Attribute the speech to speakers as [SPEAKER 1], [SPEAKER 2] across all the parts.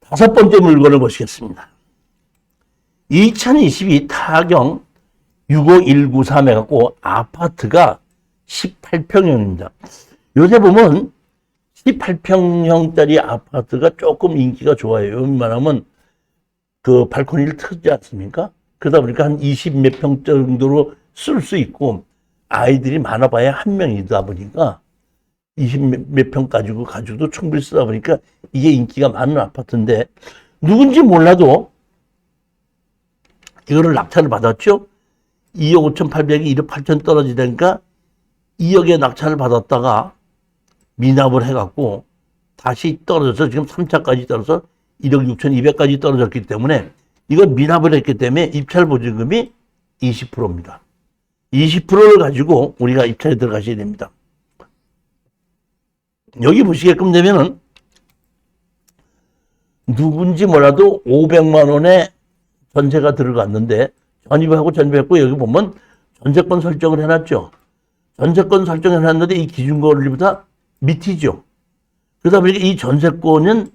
[SPEAKER 1] 다섯 번째 물건을 보시겠습니다. 2022 타경 65193 해갖고 아파트가 18평형입니다. 요새 보면 18평형짜리 아파트가 조금 인기가 좋아요. 웬만하면 그 발코니를 트지 않습니까? 그러다 보니까 한 20 몇 평 정도로 쓸 수 있고, 아이들이 많아봐야 한 명이다 보니까 20 몇 평 가지고도 충분히 쓰다 보니까 이게 인기가 많은 아파트인데, 누군지 몰라도 이거를 낙찰을 받았죠. 2억 5,800이 1억 8천 떨어지다니까 2억에 낙찰을 받았다가 미납을 해갖고 다시 떨어져서 지금 3차까지 떨어져서 1억 6,200까지 떨어졌기 때문에, 이걸 미납을 했기 때문에 입찰 보증금이 20%입니다. 20%를 가지고 우리가 입찰에 들어가셔야 됩니다. 여기 보시게끔 되면은 누군지 몰라도 500만 원의 전세가 들어갔는데, 전입하고 전입했고, 여기 보면 전세권 설정을 해놨죠. 전세권 설정을 해놨는데 이 기준권리보다 밑이죠. 그러다 보니까 이 전세권은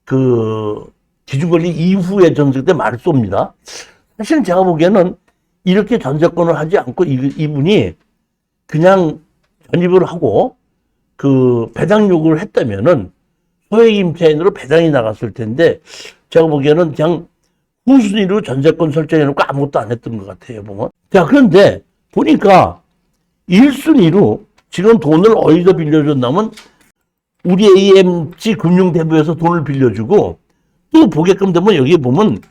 [SPEAKER 1] 그 기준권리 이후의 전세 때 말소입니다. 사실은 제가 보기에는 이렇게 전세권을 하지 않고 이분이 그냥 전입을 하고 그 배당 요구를 했다면은 소액 임차인으로 배당이 나갔을 텐데, 제가 보기에는 그냥 후순위로 전세권 설정해놓고 아무것도 안 했던 것 같아요, 보면. 자, 그런데 보니까 1순위로 지금 돈을 어디서 빌려줬냐면 우리 AMC 금융대부에서 돈을 빌려주고, 또 보게끔 되면 여기 보면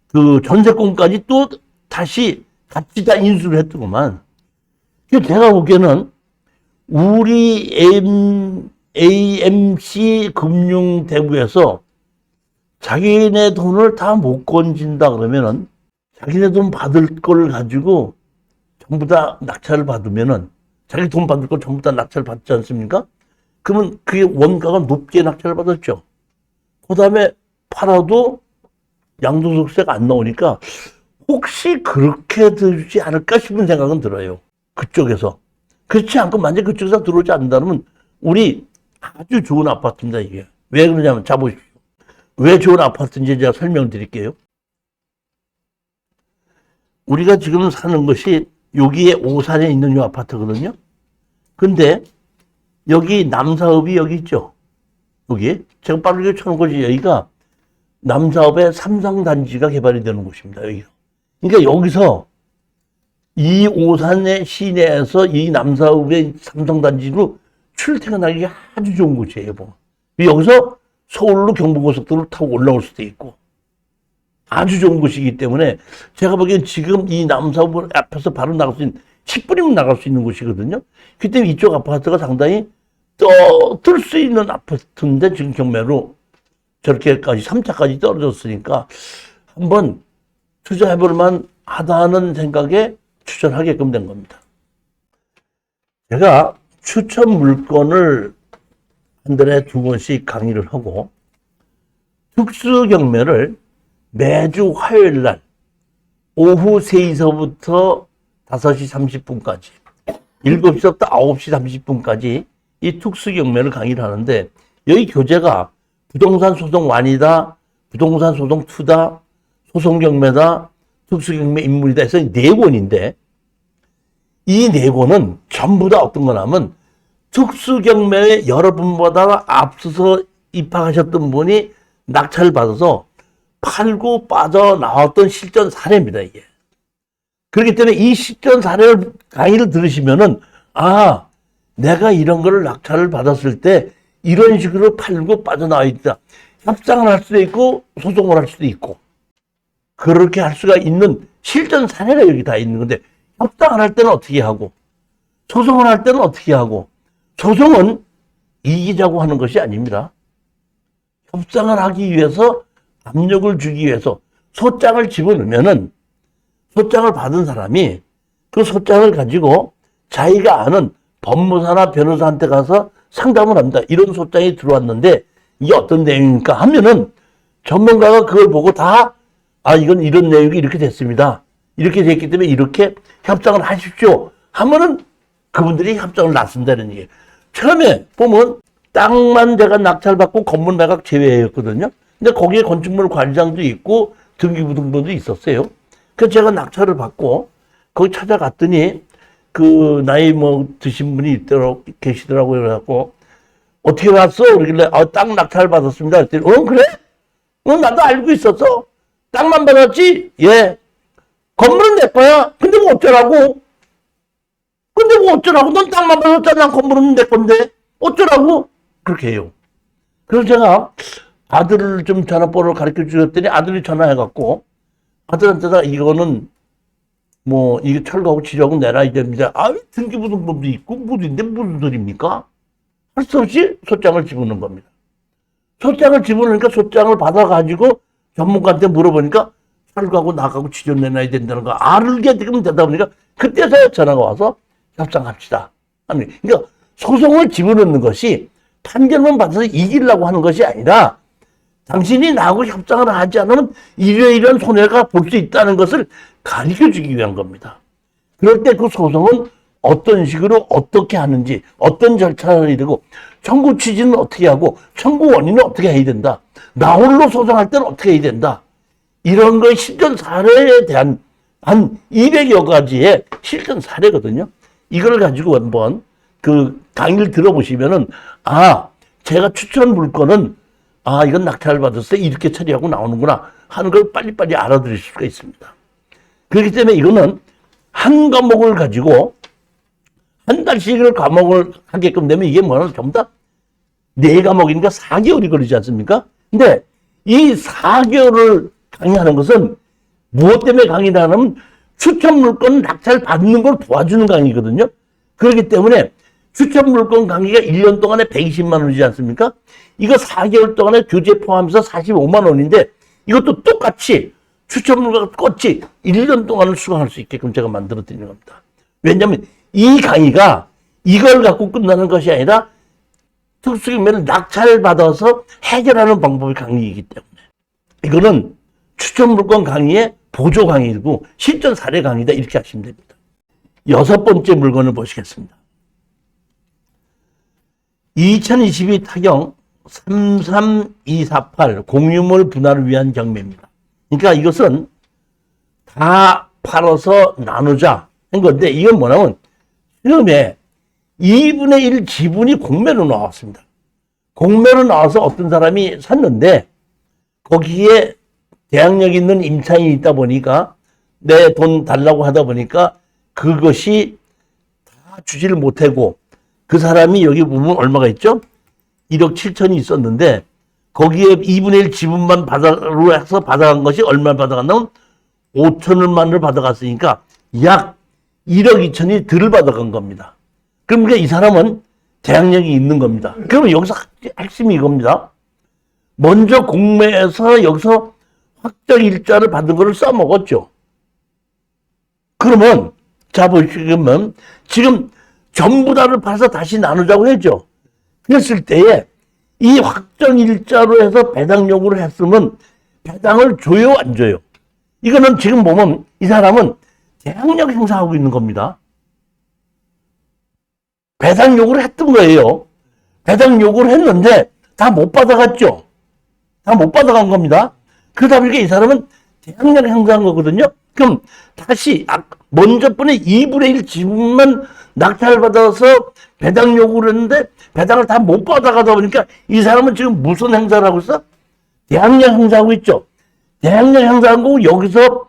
[SPEAKER 1] 그 전세권까지 또 다시 같이 다 인수를 했더구만. 제가 보기에는 우리 AMC 금융대부에서 자기네 돈을 다 못 건진다 그러면은, 자기네 돈 받을 걸 가지고 전부 다 낙찰을 받으면은, 자기 돈 받을 걸 전부 다 낙찰을 받지 않습니까? 그러면 그게 원가가 높게 낙찰을 받았죠. 그 다음에 팔아도 양도소득세가 안 나오니까 혹시 그렇게 되지 않을까 싶은 생각은 들어요. 그쪽에서. 그렇지 않고 만약 그쪽에서 들어오지 않는다면 우리 아주 좋은 아파트입니다, 이게. 왜 그러냐면, 자 보십시오. 왜 좋은 아파트인지 제가 설명드릴게요. 우리가 지금 사는 것이 여기에 오산에 있는 이 아파트거든요. 근데 여기 남사읍이 여기 있죠. 여기 제가 빠르게 쳐놓은 것이, 여기가 남사읍의 삼성단지가 개발이 되는 곳입니다. 여기가. 그러니까 여기서 이 오산의 시내에서 이 남사읍의 삼성단지로 출퇴근하기 아주 좋은 곳이에요. 뭐. 여기서 서울로 경부고속도로를 타고 올라올 수도 있고 아주 좋은 곳이기 때문에, 제가 보기엔 지금 이 남사읍 앞에서 바로 나갈 수 있는, 10분이면 나갈 수 있는 곳이거든요. 그 때문에 이쪽 아파트가 상당히 뜰 수 있는 아파트인데, 지금 경매로 저렇게까지 3차까지 떨어졌으니까 한번 투자해볼 만 하다는 생각에 추천하게끔 된 겁니다. 제가 추천 물건을 한 달에 2번씩 강의를 하고, 특수 경매를 매주 화요일 날 오후 3시서부터 5시 30분까지, 7시부터 9시 30분까지 이 특수 경매를 강의를 하는데, 여기 교재가 부동산 소송 완이다, 부동산 소송 투다, 소송 경매다, 특수 경매 인물이다 해서 4권인데, 이 4권은 전부 다 어떤 거냐면, 특수 경매에 여러분보다 앞서서 입학하셨던 분이 낙찰을 받아서 팔고 빠져나왔던 실전 사례입니다, 이게. 그렇기 때문에 이 실전 사례를, 강의를 들으시면은, 아, 내가 이런 거를 낙찰을 받았을 때 이런 식으로 팔고 빠져나와 있다. 협상을 할 수도 있고 소송을 할 수도 있고 그렇게 할 수가 있는 실전 사례가 여기 다 있는 건데, 협상을 할 때는 어떻게 하고 소송을 할 때는 어떻게 하고, 소송은 이기자고 하는 것이 아닙니다. 협상을 하기 위해서, 압력을 주기 위해서 소장을 집어넣으면은, 소장을 받은 사람이 그 소장을 가지고 자기가 아는 법무사나 변호사한테 가서 상담을 합니다. 이런 소장이 들어왔는데 이게 어떤 내용입니까 하면은, 전문가가 그걸 보고 다, 아, 이건 이런 내용이 이렇게 됐습니다. 이렇게 됐기 때문에 이렇게 협상을 하십시오 하면은 그분들이 협상을 나선다는 얘기예요. 처음에 보면 땅만 제가 낙찰받고 건물 매각 제외였거든요. 근데 거기에 건축물 관리장도 있고 등기부등본도 있었어요. 그래서 제가 낙찰을 받고 거기 찾아갔더니 그 나이 뭐 드신 분이 계시더라고요. 그래갖고 어떻게 왔어? 그러길래 땅 낙찰 받았습니다. 그랬더니 그래? 나도 알고 있었어. 땅만 받았지? 예. 건물은 내 거야. 근데 뭐 어쩌라고? 넌 땅만 받았잖아. 건물은 내 건데. 어쩌라고? 그렇게 해요. 그래서 제가 아들을 좀 전화번호를 가르쳐 주셨더니 아들이 전화해갖고 아들한테다 이거는 뭐 이게 철거하고 지적하고 내놔야 됩니다. 등기부등본도 있고 무인데 무슨 소리입니까? 할 수 없이 소장을 집어넣은 겁니다. 소장을 집어넣으니까 소장을 받아가지고 전문가한테 물어보니까 철거하고 나가고 지적 내놔야 된다는 거 알게 지금 되다 보니까 그때서야 전화가 와서 협상합시다. 그러니까 소송을 집어넣는 것이 판결만 받아서 이기려고 하는 것이 아니라 당신이 나하고 협상을 하지 않으면 이러이러한 손해가 볼 수 있다는 것을 가르쳐주기 위한 겁니다. 그럴 때 그 소송은 어떤 식으로 어떻게 하는지 어떤 절차를 되고 청구 취지는 어떻게 하고 청구 원인은 어떻게 해야 된다. 나 홀로 소송할 때는 어떻게 해야 된다. 이런 거의 실전 사례에 대한 한 200여 가지의 실전 사례거든요. 이걸 가지고 한번 그 강의를 들어보시면은 제가 추천 물건은 이건 낙찰을 받았어요. 이렇게 처리하고 나오는구나 하는 걸 빨리빨리 알아들을 수가 있습니다. 그렇기 때문에 이거는 한 과목을 가지고 한 달씩을 과목을 하게끔 되면 이게 뭐냐면 전부 다 4과목이니까 4개월이 걸리지 않습니까? 근데 이 4개월을 강의하는 것은 무엇 때문에 강의를 하냐면 추천 물건 낙찰 받는 걸 도와주는 강의거든요. 그렇기 때문에 추천 물건 강의가 1년 동안에 120만 원이지 않습니까? 이거 4개월 동안에 교재 포함해서 45만 원인데 이것도 똑같이 추천 물건 똑같이 1년 동안을 수강할 수 있게끔 제가 만들어 드리는 겁니다. 왜냐하면 이 강의가 이걸 갖고 끝나는 것이 아니라 특수경매를 낙찰을 받아서 해결하는 방법의 강의이기 때문에 이거는 추천 물건 강의의 보조 강의이고 실전 사례 강의다 이렇게 하시면 됩니다. 6번째 물건을 보시겠습니다. 2022 타경 33248 공유물 분할을 위한 경매입니다. 그러니까 이것은 다 팔아서 나누자 한 건데 이건 뭐냐면 처음에 2분의 1 지분이 공매로 나왔습니다. 공매로 나와서 어떤 사람이 샀는데 거기에 대항력 있는 임차인이 있다 보니까 내 돈 달라고 하다 보니까 그것이 다 주지를 못하고 그 사람이 여기 보면 얼마가 있죠? 1억 7천이 있었는데 거기에 2분의 1 지분만 받아로 해서 받아간 것이 얼마 받아갔냐면 5천원만을 받아갔으니까 약 1억 2천이 덜 받아간 겁니다. 그러니까 이 사람은 대항력이 있는 겁니다. 그러면 여기서 핵심이 이겁니다. 먼저 공매에서 여기서 확정 일자를 받은 거를 써먹었죠. 그러면 자 보시면 지금 전부 다를 팔아서 다시 나누자고 했죠. 그랬을 때에 이 확정 일자로 해서 배당 요구를 했으면 배당을 줘요 안 줘요? 이거는 지금 보면 이 사람은 대항력 행사하고 있는 겁니다. 배당 요구를 했던 거예요. 배당 요구를 했는데 다 못 받아갔죠. 다 못 받아간 겁니다. 그러다 보니까 이 사람은 대항력 행사한 거거든요. 그럼 다시 먼저 번에 2분의 1 지분만 낙찰을 받아서 배당 요구를 했는데 배당을 다 못 받아가다 보니까 이 사람은 지금 무슨 행사를 하고 있어? 대항력 행사하고 있죠. 대항력 행사한 거고 여기서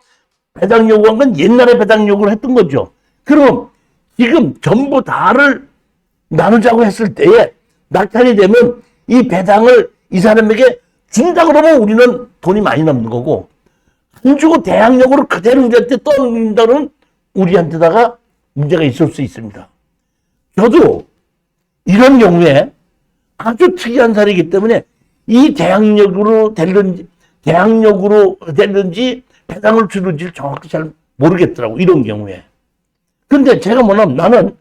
[SPEAKER 1] 배당 요구한 건 옛날에 배당 요구를 했던 거죠. 그럼 지금 전부 다를 나누자고 했을 때에 낙찰이 되면 이 배당을 이 사람에게 준다 그러면 우리는 돈이 많이 남는 거고 안 주고 대항력으로 그대로 우리한테 떠넘긴다 그러면 우리한테다가 문제가 있을 수 있습니다. 저도 이런 경우에 아주 특이한 사례이기 때문에 이 대항력으로 될는지 배당을 주는지 정확히 잘 모르겠더라고 이런 경우에. 근데 제가 뭐냐면 나는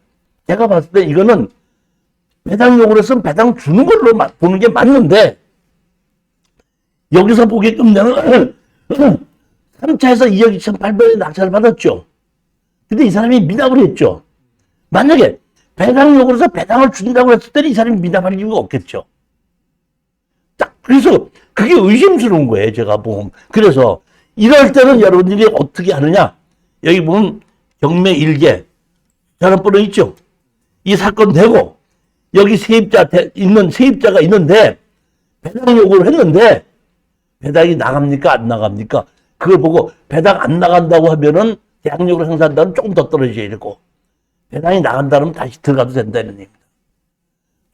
[SPEAKER 1] 제가 봤을 때 이거는 배당 요구를 했으면 배당 주는 걸로 보는 게 맞는데 여기서 보게끔 나는 3차에서 2억 2,800원에 낙찰을 받았죠. 근데 이 사람이 미납을 했죠. 만약에 배당 요구를 해서 배당을 준다고 했을 때는 이 사람이 미납할 이유가 없겠죠. 딱 그래서 그게 의심스러운 거예요, 제가 보면. 그래서 이럴 때는 여러분들이 어떻게 하느냐? 여기 보면 경매 일개 전화번호 있죠? 이 사건 되고 여기 세입자가 있는데 배당 요구를 했는데 배당이 나갑니까? 안 나갑니까? 그걸 보고 배당 안 나간다고 하면은 대항력을 행사한다면 조금 더 떨어져야 되고 배당이 나간다면 다시 들어가도 된다는 얘기입니다.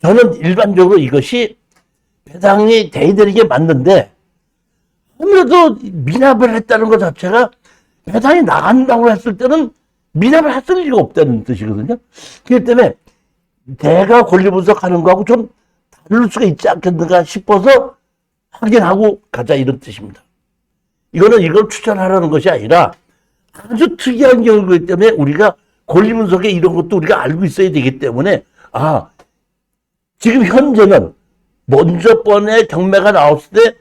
[SPEAKER 1] 저는 일반적으로 이것이 배당이 돼야 되는 게 맞는데 아무래도 미납을 했다는 것 자체가 배당이 나간다고 했을 때는 미납을 했을 리가 없다는 뜻이거든요. 그렇기 때문에 대가 권리 분석하는 거하고 좀 다를 수가 있지 않겠는가 싶어서 확인하고 가자 이런 뜻입니다. 이거는 이걸 추천하라는 것이 아니라 아주 특이한 경우이기 때문에 우리가 권리 분석에 이런 것도 우리가 알고 있어야 되기 때문에 지금 현재는 먼저 번에 경매가 나왔을 때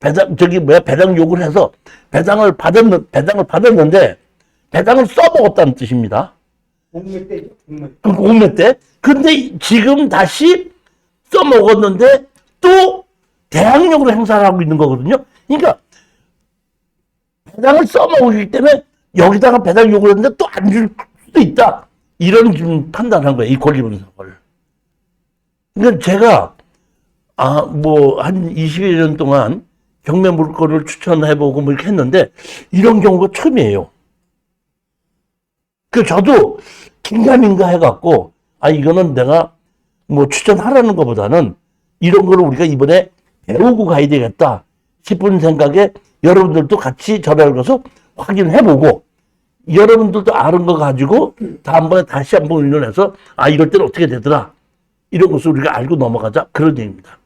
[SPEAKER 1] 배당 요구를 해서 배당을 받았는데 배당을 써먹었다는 뜻입니다.
[SPEAKER 2] 공매 때죠, 공매.
[SPEAKER 1] 공매 때. 근데 지금 다시 써먹었는데 또 대항력으로 행사를 하고 있는 거거든요. 그러니까 배당을 써먹기 때문에 여기다가 배당 요구를 했는데 또 안 줄 수도 있다. 이런 지금 판단한 거예요. 이 권리 분석을. 그러니까 제가 한 20여 년 동안 경매 물건을 추천해보고 뭐 이렇게 했는데 이런 경우가 처음이에요. 그 저도 긴가민가 해갖고 이거는 내가 뭐 추천하라는 것보다는 이런 거를 우리가 이번에 배우고 가야 되겠다 싶은 생각에 여러분들도 같이 전화를 걸어서 확인해보고 여러분들도 아는 거 가지고 다음번에 다시 한번 의논해서 이럴 때는 어떻게 되더라 이런 것을 우리가 알고 넘어가자 그런 얘기입니다.